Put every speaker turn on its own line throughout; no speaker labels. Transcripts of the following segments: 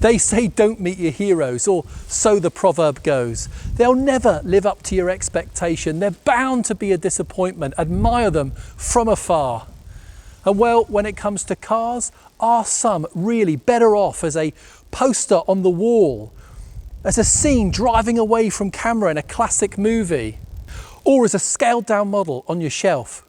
They say don't meet your heroes, or so the proverb goes. They'll never live up to your expectation. They're bound to be a disappointment. Admire them from afar. And well, when it comes to cars, are some really better off as a poster on the wall, as a scene driving away from camera in a classic movie, or as a scaled down model on your shelf?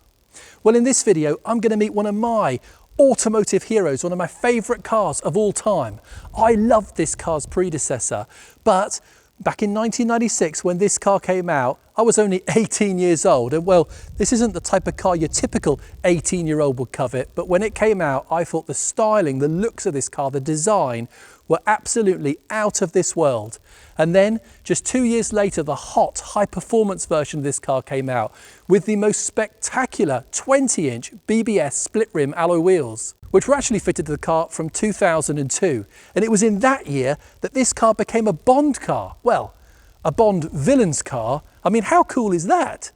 Well, in this video, I'm going to meet one of my automotive heroes, one of my favourite cars of all time. I loved this car's predecessor, but back in 1996 when this car came out, I was only 18 years old, and well, this isn't the type of car your typical 18-year-old would covet, but when it came out, I thought the styling, the looks of this car, the design were absolutely out of this world. And then just 2 years later, the hot high-performance version of this car came out with the most spectacular 20-inch BBS split rim alloy wheels, which were actually fitted to the car from 2002. And it was in that year that this car became a Bond car. Well, a Bond villain's car. I mean, how cool is that?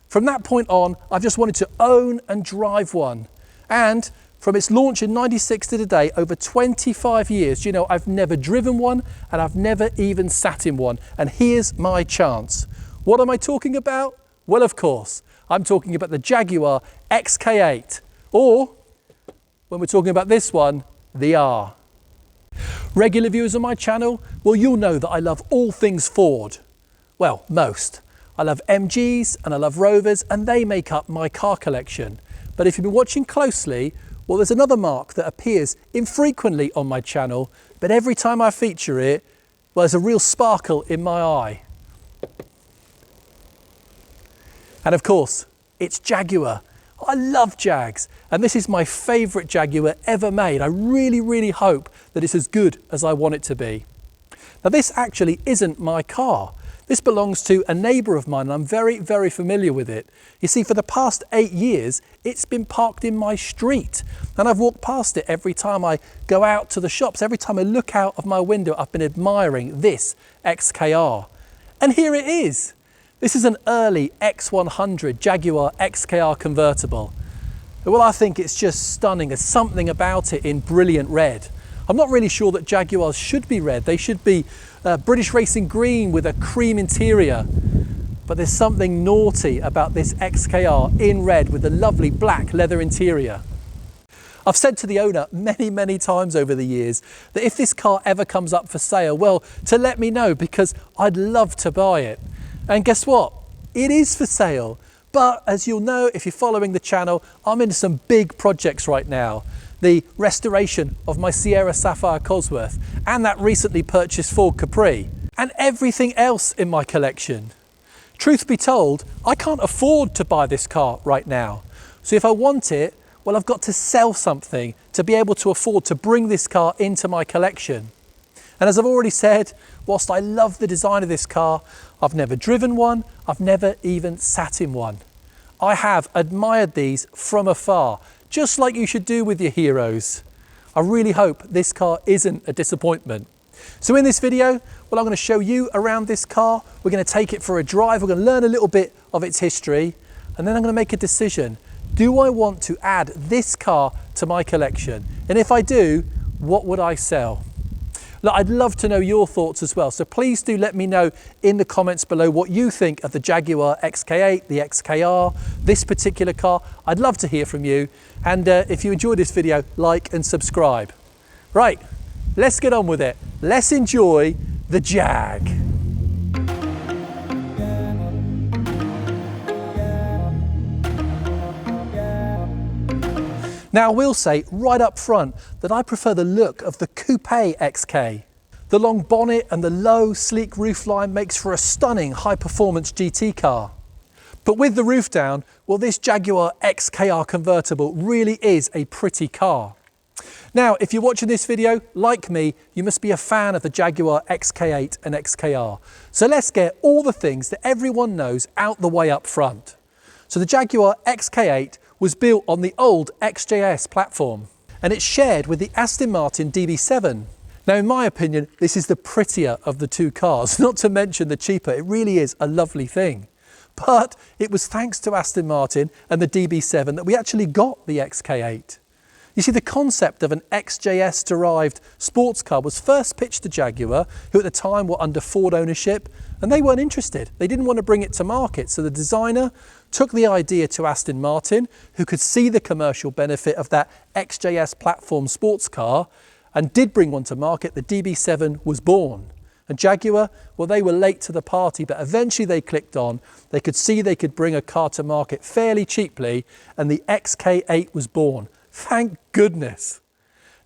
From that point on, I've just wanted to own and drive one. And from its launch in 96 to today, over 25 years, you know, I've never driven one and I've never even sat in one. And here's my chance. What am I talking about? Well, of course, I'm talking about the Jaguar XK8, or when we're talking about this one, the R. Regular viewers on my channel, well, you'll know that I love all things Ford. Well, most. I love MGs and I love Rovers, and they make up my car collection. But if you've been watching closely, well, there's another mark that appears infrequently on my channel, but every time I feature it, well, there's a real sparkle in my eye. And of course, it's Jaguar. I love Jags, and this is my favourite Jaguar ever made. I really, really hope that it's as good as I want it to be. Now, this actually isn't my car. This belongs to a neighbour of mine, and I'm very, very familiar with it. You see, for the past 8 years, it's been parked in my street, and I've walked past it every time I go out to the shops. Every time I look out of my window, I've been admiring this XKR. And here it is. This is an early X100 Jaguar XKR Convertible. Well, I think it's just stunning. There's something about it in brilliant red. I'm not really sure that Jaguars should be red. They should be British Racing Green with a cream interior. But there's something naughty about this XKR in red with a lovely black leather interior. I've said to the owner many, many times over the years that if this car ever comes up for sale, well, to let me know, because I'd love to buy it. And guess what? It is for sale. But as you'll know, if you're following the channel, I'm into some big projects right now. The restoration of my Sierra Sapphire Cosworth and that recently purchased Ford Capri, and everything else in my collection. Truth be told, I can't afford to buy this car right now. So if I want it, well, I've got to sell something to be able to afford to bring this car into my collection. And as I've already said, whilst I love the design of this car, I've never driven one, I've never even sat in one. I have admired these from afar, just like you should do with your heroes. I really hope this car isn't a disappointment. So in this video, well, I'm going to show you around this car. We're going to take it for a drive. We're going to learn a little bit of its history, and then I'm going to make a decision. Do I want to add this car to my collection? And if I do, what would I sell? Look, I'd love to know your thoughts as well, so please do let me know in the comments below what you think of the Jaguar XK8, the XKR, this particular car. I'd love to hear from you, and if you enjoyed this video, like and subscribe. Right, let's get on with it. Let's enjoy the Jag. Now, I will say right up front that I prefer the look of the Coupe XK. The long bonnet and the low, sleek roofline makes for a stunning high-performance GT car. But with the roof down, well, this Jaguar XKR Convertible really is a pretty car. Now, if you're watching this video, like me, you must be a fan of the Jaguar XK8 and XKR. So let's get all the things that everyone knows out the way up front. So the Jaguar XK8 was built on the old XJS platform, and it's shared with the Aston Martin DB7. Now, in my opinion, this is the prettier of the two cars, not to mention the cheaper. It really is a lovely thing. But it was thanks to Aston Martin and the DB7 that we actually got the XK8. You see, the concept of an XJS-derived sports car was first pitched to Jaguar, who at the time were under Ford ownership, and they weren't interested. They didn't want to bring it to market, so the designer took the idea to Aston Martin, who could see the commercial benefit of that XJS platform sports car, and did bring one to market. The DB7 was born. And Jaguar, well, they were late to the party, but eventually they clicked on. They could see they could bring a car to market fairly cheaply, and the XK8 was born. Thank goodness.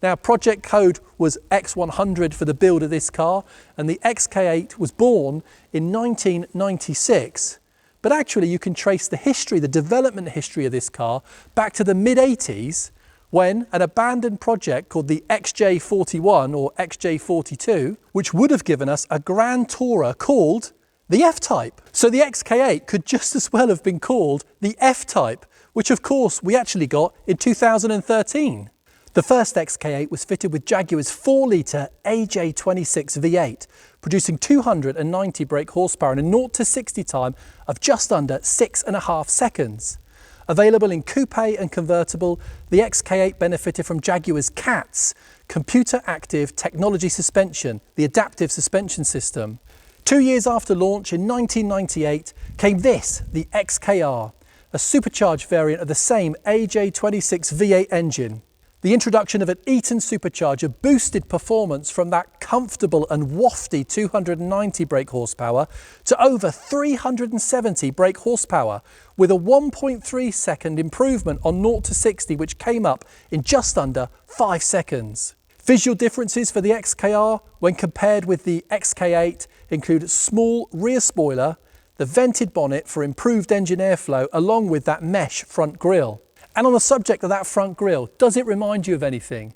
Now, project code was X100 for the build of this car, and the XK8 was born in 1996. But actually, you can trace the history, the development history of this car back to the mid-80s, when an abandoned project called the XJ41 or XJ42, which would have given us a Grand Tourer called the F-Type. So the XK8 could just as well have been called the F-Type, which of course we actually got in 2013. The first XK8 was fitted with Jaguar's 4-litre AJ26 V8, producing 290 brake horsepower and a 0 to 60 time of just under 6.5 seconds. Available in coupe and convertible, the XK8 benefited from Jaguar's CATS, Computer Active Technology Suspension, the adaptive suspension system. 2 years after launch in 1998 came this, the XKR, a supercharged variant of the same AJ26 V8 engine. The introduction of an Eaton supercharger boosted performance from that comfortable and wafty 290 brake horsepower to over 370 brake horsepower, with a 1.3 second improvement on 0 to 60, which came up in just under 5 seconds. Visual differences for the XKR when compared with the XK8 include small rear spoiler, the vented bonnet for improved engine airflow, along with that mesh front grille. And on the subject of that front grille, does it remind you of anything?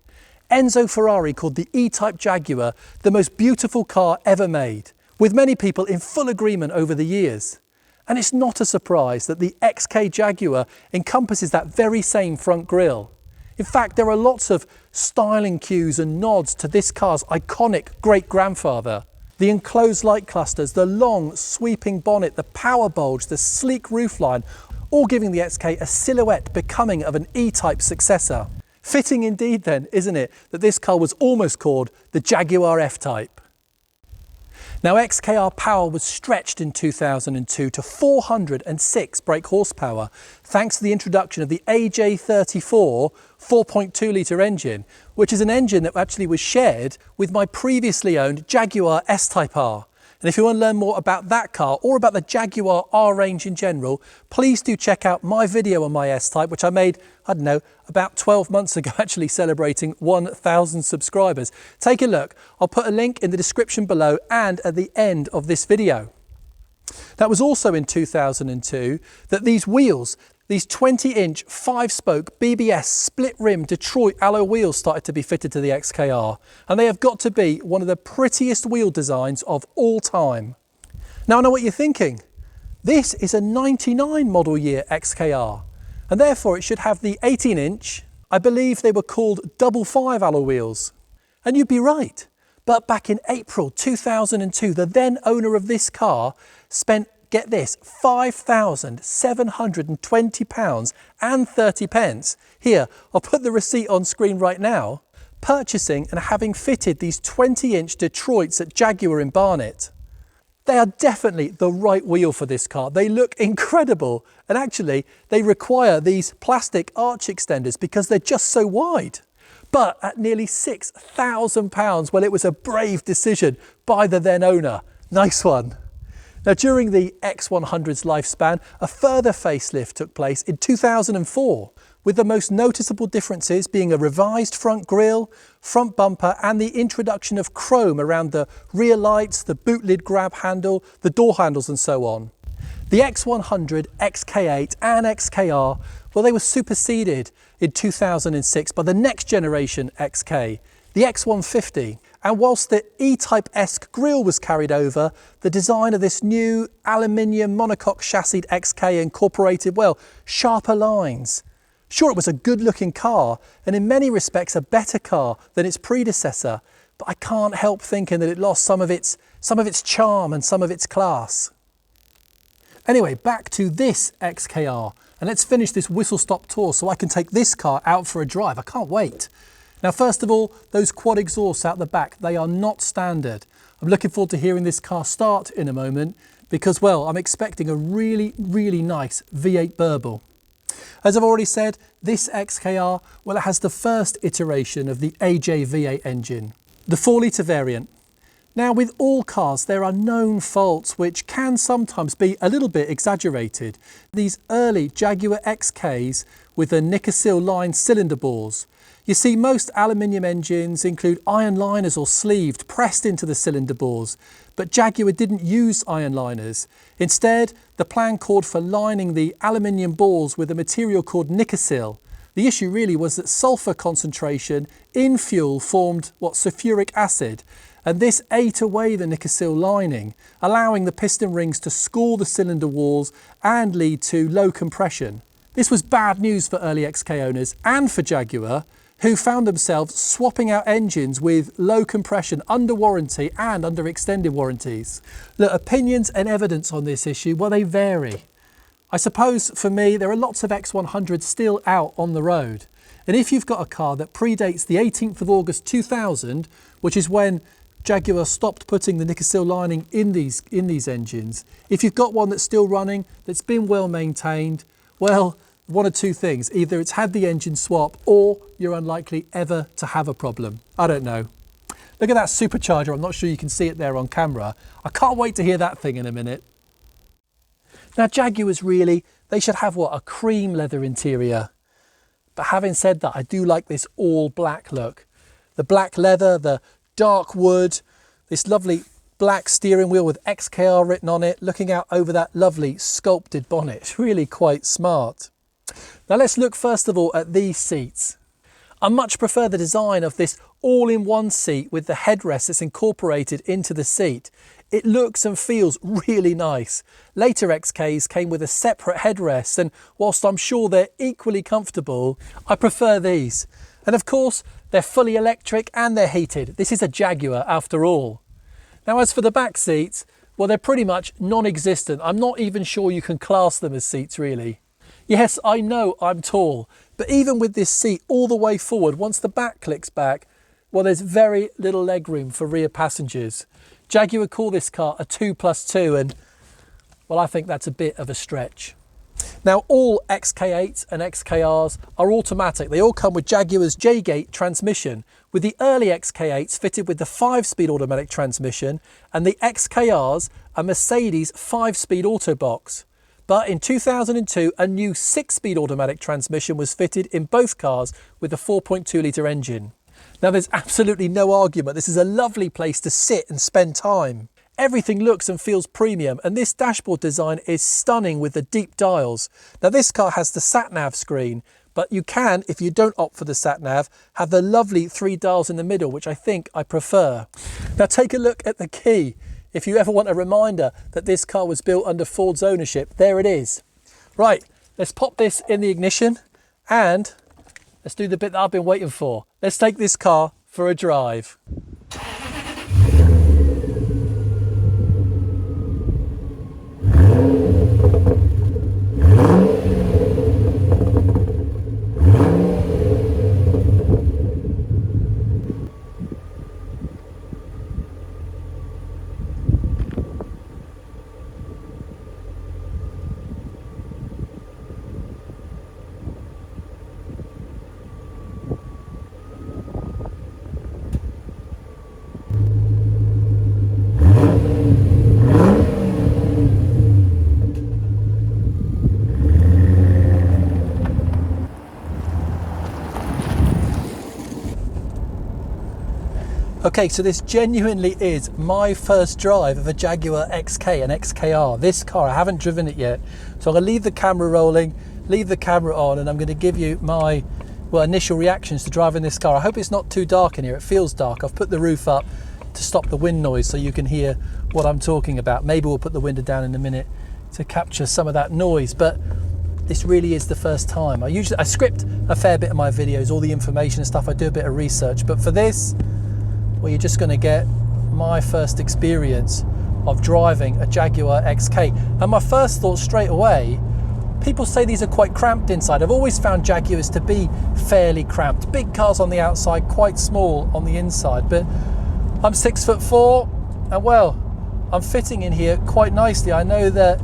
Enzo Ferrari called the E-Type Jaguar the most beautiful car ever made, with many people in full agreement over the years. And it's not a surprise that the XK Jaguar encompasses that very same front grille. In fact, there are lots of styling cues and nods to this car's iconic great-grandfather. The enclosed light clusters, the long sweeping bonnet, the power bulge, the sleek roofline, all giving the XK a silhouette becoming of an E-Type successor. Fitting indeed then, isn't it, that this car was almost called the Jaguar F-Type. Now, XKR power was stretched in 2002 to 406 brake horsepower, thanks to the introduction of the AJ34 4.2 litre engine, which is an engine that actually was shared with my previously owned Jaguar S-Type R. And if you want to learn more about that car or about the Jaguar R range in general, please do check out my video on my S-Type, which I made, I don't know, about 12 months ago, actually celebrating 1,000 subscribers. Take a look. I'll put a link in the description below and at the end of this video. That was also in 2002 that these wheels, these 20-inch 5-spoke BBS split-rim Detroit alloy wheels started to be fitted to the XKR, and they have got to be one of the prettiest wheel designs of all time. Now I know what you're thinking. This is a 99 model year XKR, and therefore it should have the 18-inch, I believe they were called 5.5 alloy wheels. And you'd be right, but back in April 2002, the then owner of this car spent, get this, £5,720 and 30 pence. Here, I'll put the receipt on screen right now, purchasing and having fitted these 20-inch Detroits at Jaguar in Barnet. They are definitely the right wheel for this car. They look incredible, and actually they require these plastic arch extenders because they're just so wide. But at nearly £6,000, well, it was a brave decision by the then owner. Nice one. Now, during the X100's lifespan, a further facelift took place in 2004, with the most noticeable differences being a revised front grille, front bumper, and the introduction of chrome around the rear lights, the boot lid grab handle, the door handles, and so on. The X100 XK8 and XKR, well, they were superseded in 2006 by the next generation XK, the X150. And whilst the E-Type-esque grille was carried over, the design of this new aluminium monocoque chassis XK incorporated, well, sharper lines. Sure, it was a good-looking car, and in many respects a better car than its predecessor, but I can't help thinking that it lost some of its charm and some of its class. Anyway, back to this XKR. And let's finish this whistle-stop tour so I can take this car out for a drive. I can't wait. Now, first of all, those quad exhausts out the back, they are not standard. I'm looking forward to hearing this car start in a moment because, well, I'm expecting a really, really nice V8 burble. As I've already said, this XKR, well, it has the first iteration of the AJ V8 engine, the 4-litre variant. Now, with all cars, there are known faults which can sometimes be a little bit exaggerated. These early Jaguar XKs with the Nikasil lined cylinder bores. You see, most aluminium engines include iron liners or sleeved pressed into the cylinder bores, but Jaguar didn't use iron liners. Instead, the plan called for lining the aluminium bores with a material called Nikasil. The issue really was that sulfur concentration in fuel formed sulfuric acid, and this ate away the Nikasil lining, allowing the piston rings to score the cylinder walls and lead to low compression. This was bad news for early XK owners and for Jaguar, who found themselves swapping out engines with low compression under warranty and under extended warranties. Look, opinions and evidence on this issue, well, they vary. I suppose for me, there are lots of X100s still out on the road. And if you've got a car that predates the 18th of August 2000, which is when Jaguar stopped putting the Nikasil lining in these engines, if you've got one that's still running, that's been well maintained, well, one of two things. Either it's had the engine swap or you're unlikely ever to have a problem. I don't know. Look at that supercharger. I'm not sure you can see it there on camera. I can't wait to hear that thing in a minute. Now, Jaguars really, they should have a cream leather interior. But having said that, I do like this all black look. The black leather, the dark wood, this lovely black steering wheel with XKR written on it, looking out over that lovely sculpted bonnet. It's really quite smart. Now let's look first of all at these seats. I much prefer the design of this all-in-one seat with the headrest that's incorporated into the seat. It looks and feels really nice. Later XKs came with a separate headrest, and whilst I'm sure they're equally comfortable, I prefer these. And of course, they're fully electric and they're heated. This is a Jaguar after all. Now as for the back seats, well, they're pretty much non-existent. I'm not even sure you can class them as seats really. Yes, I know I'm tall, but even with this seat all the way forward, once the back clicks back, well, there's very little legroom for rear passengers. Jaguar call this car a 2+2, and well, I think that's a bit of a stretch. Now, all XK8s and XKRs are automatic. They all come with Jaguar's J-Gate transmission, with the early XK8s fitted with the 5-speed automatic transmission, and the XKRs a Mercedes 5-speed auto box. But in 2002, a new 6-speed automatic transmission was fitted in both cars with a 4.2-litre engine. Now, there's absolutely no argument. This is a lovely place to sit and spend time. Everything looks and feels premium, and this dashboard design is stunning with the deep dials. Now, this car has the sat-nav screen, but you can, if you don't opt for the sat-nav, have the lovely 3 dials in the middle, which I think I prefer. Now, take a look at the key. If you ever want a reminder that this car was built under Ford's ownership, there it is. Right, let's pop this in the ignition and let's do the bit that I've been waiting for. Let's take this car for a drive. Okay, so this genuinely is my first drive of a Jaguar XK and XKR. This car, I haven't driven it yet. So I'm gonna leave the camera rolling, leave the camera on, and I'm gonna give you my, initial reactions to driving this car. I hope it's not too dark in here. It feels dark. I've put the roof up to stop the wind noise so you can hear what I'm talking about. Maybe we'll put the window down in a minute to capture some of that noise, but this really is the first time. I script a fair bit of my videos, all the information and stuff. I do a bit of research, but for this, well, you're just going to get my first experience of driving a Jaguar XK. And my first thought straight away people say these are quite cramped inside. I've always found Jaguars to be fairly cramped. Big cars on the outside, quite small on the inside. But I'm 6'4", and well, I'm fitting in here quite nicely. I know that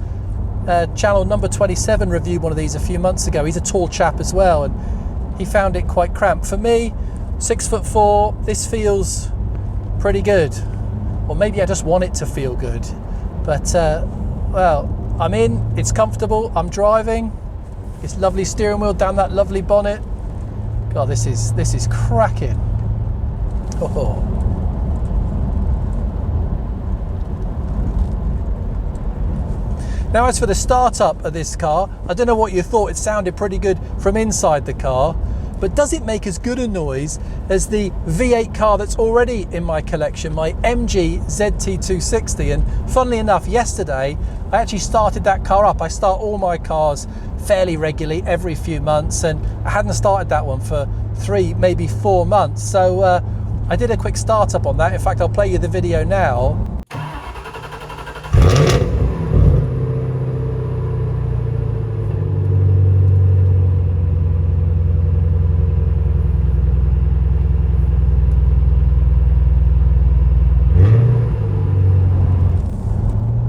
channel number 27 reviewed one of these a few months ago. He's a tall chap as well, and he found it quite cramped. For me, 6'4", this feels pretty good. Or maybe I just want it to feel good. But, well, I'm in, it's comfortable, I'm driving. It's lovely steering wheel down that lovely bonnet. God, this is cracking. Oh. Now, as for the startup of this car, I don't know what you thought. It sounded pretty good from inside the car, but does it make as good a noise as the V8 car that's already in my collection, my MG ZT260? And funnily enough, yesterday, I actually started that car up. I start all my cars fairly regularly every few months, and I hadn't started that one for 3, maybe 4 months. So I did a quick startup on that. In fact, I'll play you the video now.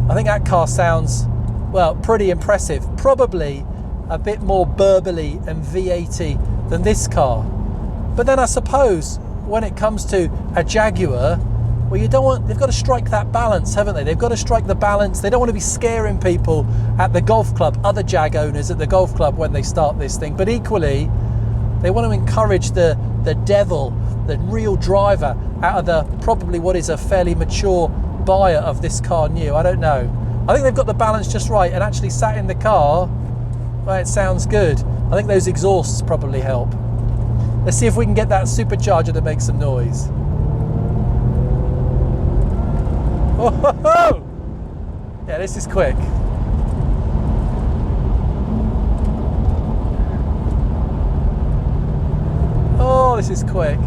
I think that car sounds, well, pretty impressive. Probably a bit more burbly and V8-y than this car. But then I suppose when it comes to a Jaguar, well, they've got to strike that balance, haven't they? They've got to strike the balance. They don't want to be scaring people at the golf club, other Jag owners at the golf club when they start this thing. But equally, they want to encourage the devil, the real driver, out of the probably what is a fairly mature buyer of this car new. I don't know. I think they've got the balance just right, and actually sat in the car, well, it sounds good. I think those exhausts probably help. Let's see if we can get that supercharger to make some noise. Oh, yeah, this is quick. Oh, this is quick.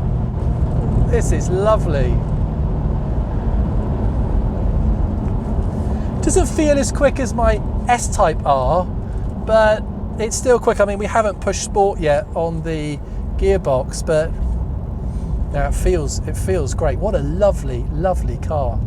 This is lovely. Doesn't feel as quick as my S-Type R, but it's still quick. I mean, we haven't pushed sport yet on the gearbox, but now it feels great. What a lovely, lovely car.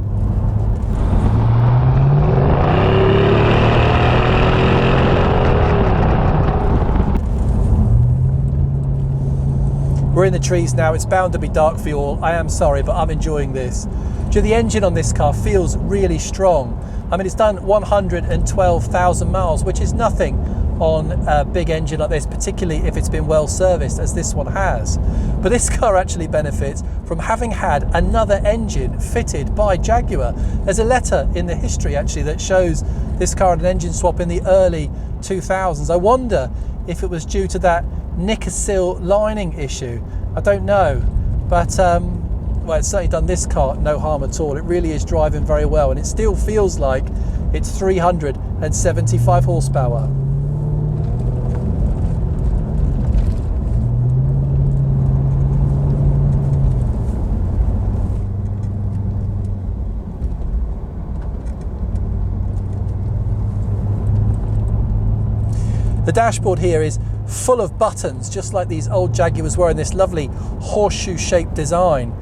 We're in the trees now. It's bound to be dark for you all. I am sorry, but I'm enjoying this. The engine on this car feels really strong. I mean, it's done 112,000 miles, which is nothing on a big engine like this, particularly if it's been well serviced, as this one has. But this car actually benefits from having had another engine fitted by Jaguar. There's a letter in the history actually that shows this car had an engine swap in the early 2000s. I wonder if it was due to that Nikasil lining issue. I don't know, but well, it's certainly done this car no harm at all. It really is driving very well, and it still feels like it's 375 horsepower. The dashboard here is full of buttons, just like these old Jaguars were in this lovely horseshoe-shaped design.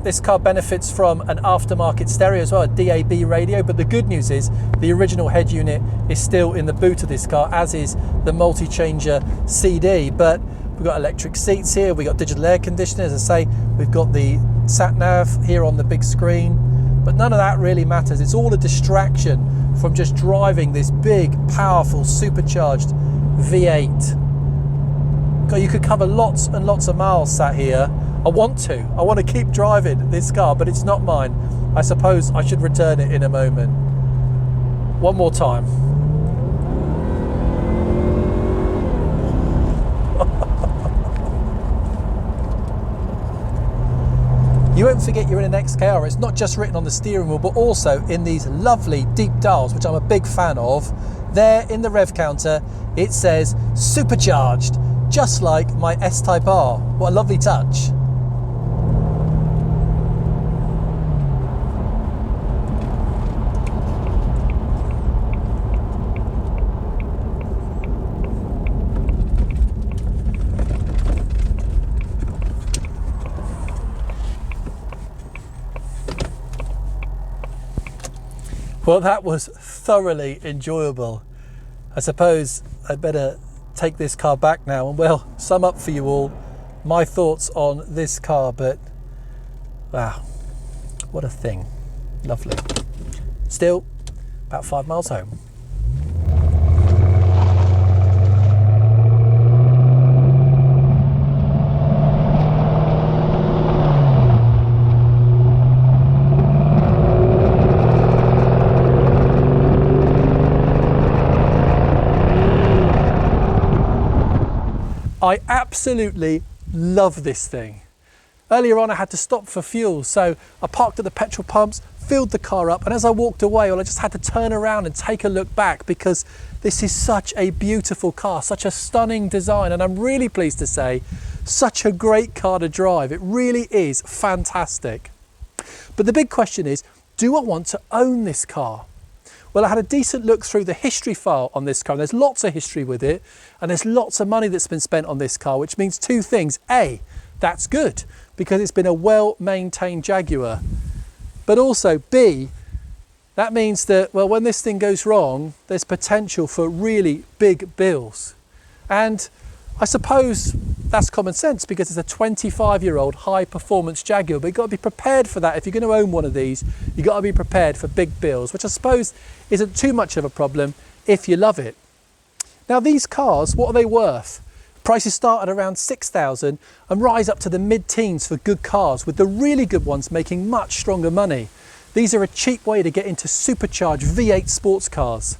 This car benefits from an aftermarket stereo as well, a DAB radio, but the good news is the original head unit is still in the boot of this car, as is the multi-changer CD. But we've got electric seats here, we've got digital air conditioning, as I say, we've got the sat-nav here on the big screen, but none of that really matters. It's all a distraction from just driving this big, powerful, supercharged V8. God, you could cover lots and lots of miles sat here. I want to keep driving this car, but it's not mine. I suppose I should return it in a moment. One more time. You won't forget you're in an XKR. It's not just written on the steering wheel, but also in these lovely deep dials, which I'm a big fan of. There in the rev counter, it says supercharged, just like my S-Type R. What a lovely touch. Well, that was thoroughly enjoyable. I suppose I'd better take this car back now and, well, sum up for you all my thoughts on this car. But wow, what a thing. Lovely. Still about 5 miles home. I absolutely love this thing. Earlier on I had to stop for fuel, so I parked at the petrol pumps, filled the car up, and as I walked away, well, I just had to turn around and take a look back because this is such a beautiful car, such a stunning design, and I'm really pleased to say such a great car to drive. It really is fantastic. But the big question is, do I want to own this car? Well, I had a decent look through the history file on this car. There's lots of history with it, and there's lots of money that's been spent on this car, which means two things. A, that's good, because it's been a well-maintained Jaguar. But also, B, that means that, well, when this thing goes wrong, there's potential for really big bills. And I suppose that's common sense because it's a 25-year-old high-performance Jaguar, but you've got to be prepared for that. If you're going to own one of these, you've got to be prepared for big bills, which I suppose isn't too much of a problem if you love it. Now, these cars, what are they worth? Prices start at around 6,000 and rise up to the mid-teens for good cars, with the really good ones making much stronger money. These are a cheap way to get into supercharged V8 sports cars.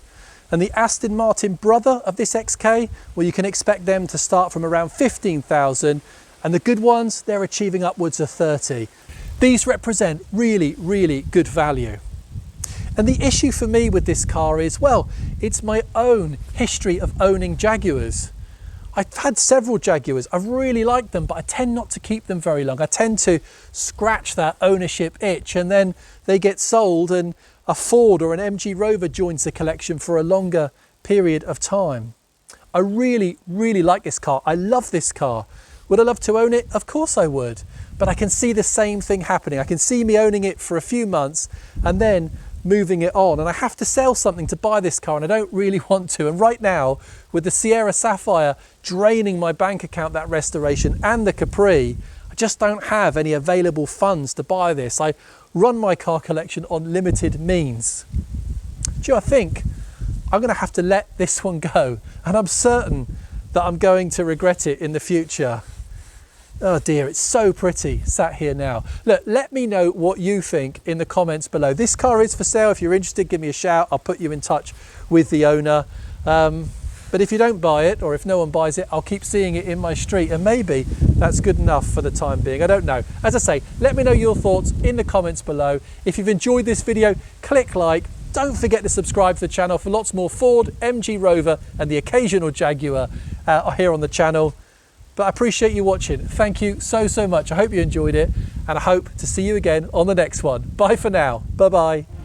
And the Aston Martin brother of this XK, well, you can expect them to start from around 15,000, and the good ones, they're achieving upwards of 30. These represent really, really good value. And the issue for me with this car is, well, it's my own history of owning Jaguars. I've had several Jaguars, I've really liked them, but I tend not to keep them very long. I tend to scratch that ownership itch, and then they get sold and a Ford or an MG Rover joins the collection for a longer period of time. I really, really like this car. I love this car. Would I love to own it? Of course I would. But I can see the same thing happening. I can see me owning it for a few months and then moving it on. And I have to sell something to buy this car, and I don't really want to. And right now, with the Sierra Sapphire draining my bank account, that restoration, and the Capri, I just don't have any available funds to buy this. I run my car collection on limited means. Do you know, I think I'm going to have to let this one go, and I'm certain that I'm going to regret it in the future. Oh dear, it's so pretty sat here now. Look, let me know what you think in the comments below. This car is for sale. If you're interested, give me a shout. I'll put you in touch with the owner. But if you don't buy it, or if no one buys it, I'll keep seeing it in my street, and maybe that's good enough for the time being. I don't know. As I say, let me know your thoughts in the comments below. If you've enjoyed this video, click like. Don't forget to subscribe to the channel for lots more Ford, MG Rover, and the occasional Jaguar here on the channel. But I appreciate you watching. Thank you so, so much. I hope you enjoyed it, and I hope to see you again on the next one. Bye for now. Bye-bye.